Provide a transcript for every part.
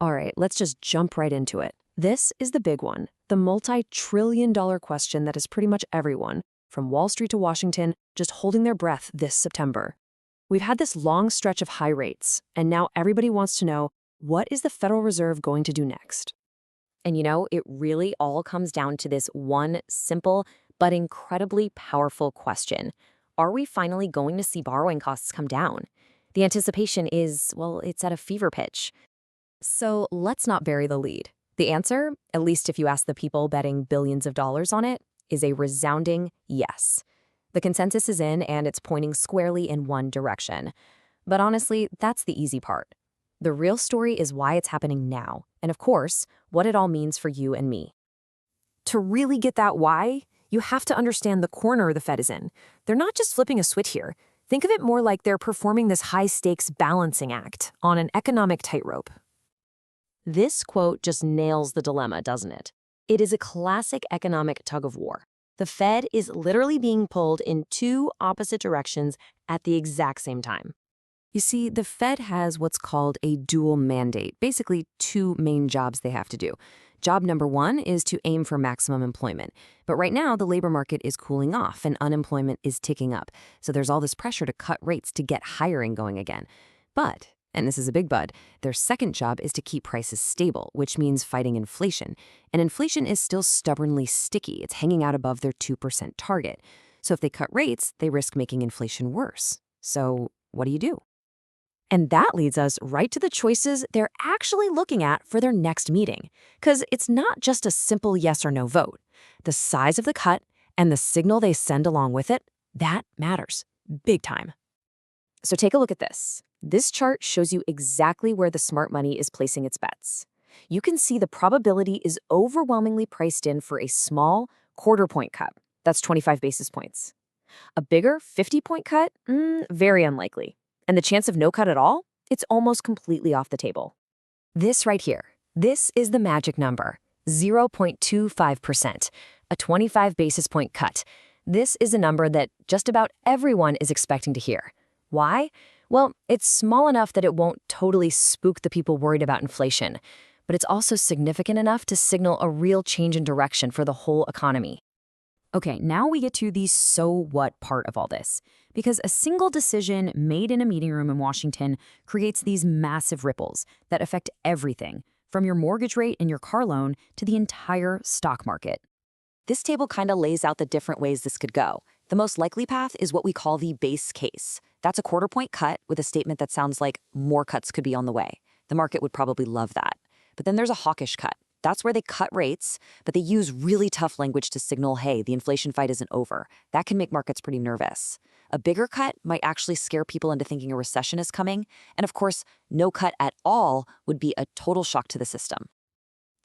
All right, let's just jump right into it. This is the big one, the multi-trillion-dollar question that is pretty much everyone, from Wall Street to Washington, just holding their breath this September. We've had this long stretch of high rates, and now everybody wants to know, what is the Federal Reserve going to do next? And it really all comes down to this one simple but incredibly powerful question. Are we finally going to see borrowing costs come down? The anticipation is, well, it's at a fever pitch. So let's not bury the lead. The answer, at least if you ask the people betting billions of dollars on it, is a resounding yes. The consensus is in, and it's pointing squarely in one direction. But honestly, that's the easy part. The real story is why it's happening now, and of course, what it all means for you and me. To really get that why, you have to understand the corner the Fed is in. They're not just flipping a switch here. Think of it more like they're performing this high-stakes balancing act on an economic tightrope. This quote just nails the dilemma, doesn't it? It is a classic economic tug-of-war. The Fed is literally being pulled in two opposite directions at the exact same time. You see, the Fed has what's called a dual mandate, basically two main jobs they have to do. Job number one is to aim for maximum employment. But right now, the labor market is cooling off and unemployment is ticking up. So there's all this pressure to cut rates to get hiring going again. But, and this is a big but, their second job is to keep prices stable, which means fighting inflation. And inflation is still stubbornly sticky. It's hanging out above their 2% target. So if they cut rates, they risk making inflation worse. So what do you do? And that leads us right to the choices they're actually looking at for their next meeting. Because it's not just a simple yes or no vote. The size of the cut and the signal they send along with it, that matters. Big time. So take a look at this. This chart shows you exactly where the smart money is placing its bets. You can see the probability is overwhelmingly priced in for a small quarter-point cut. That's 25 basis points. A bigger 50-point cut? Very unlikely. And the chance of no cut at all? It's almost completely off the table. This right here, this is the magic number, 0.25%, a 25 basis point cut. This is a number that just about everyone is expecting to hear. Why? Well, it's small enough that it won't totally spook the people worried about inflation, but it's also significant enough to signal a real change in direction for the whole economy. Okay, now we get to the so what part of all this. Because a single decision made in a meeting room in Washington creates these massive ripples that affect everything, from your mortgage rate and your car loan to the entire stock market. This table kind of lays out the different ways this could go. The most likely path is what we call the base case. That's a quarter-point cut with a statement that sounds like more cuts could be on the way. The market would probably love that. But then there's a hawkish cut. That's where they cut rates, but they use really tough language to signal, hey, the inflation fight isn't over. That can make markets pretty nervous. A bigger cut might actually scare people into thinking a recession is coming. And of course, no cut at all would be a total shock to the system.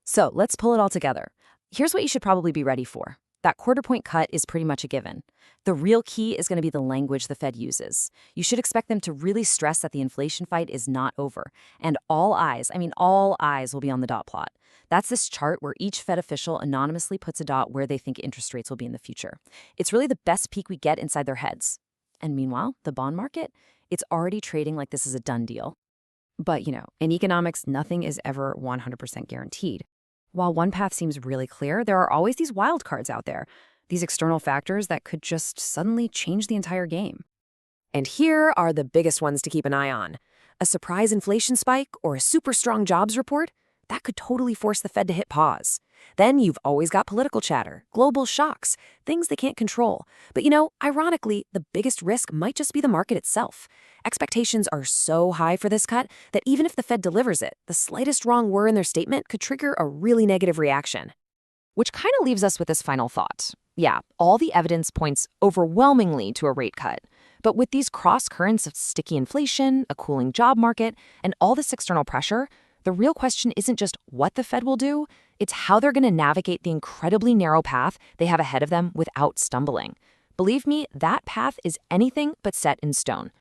So let's pull it all together. Here's what you should probably be ready for. That quarter-point cut is pretty much a given. The real key is going to be the language the Fed uses. You should expect them to really stress that the inflation fight is not over. And all eyes will be on the dot plot. That's this chart where each Fed official anonymously puts a dot where they think interest rates will be in the future. It's really the best peek we get inside their heads. And meanwhile, the bond market, it's already trading like this is a done deal. But, in economics, nothing is ever 100% guaranteed. While one path seems really clear, there are always these wild cards out there, these external factors that could just suddenly change the entire game. And here are the biggest ones to keep an eye on. A surprise inflation spike or a super strong jobs report? That could totally force the Fed to hit pause. Then you've always got political chatter, global shocks, things they can't control. But ironically, the biggest risk might just be the market itself. Expectations are so high for this cut that even if the Fed delivers it, the slightest wrong word in their statement could trigger a really negative reaction. Which kind of leaves us with this final thought. Yeah, all the evidence points overwhelmingly to a rate cut. But with these cross currents of sticky inflation, a cooling job market, and all this external pressure, the real question isn't just what the Fed will do, it's how they're going to navigate the incredibly narrow path they have ahead of them without stumbling. Believe me, that path is anything but set in stone.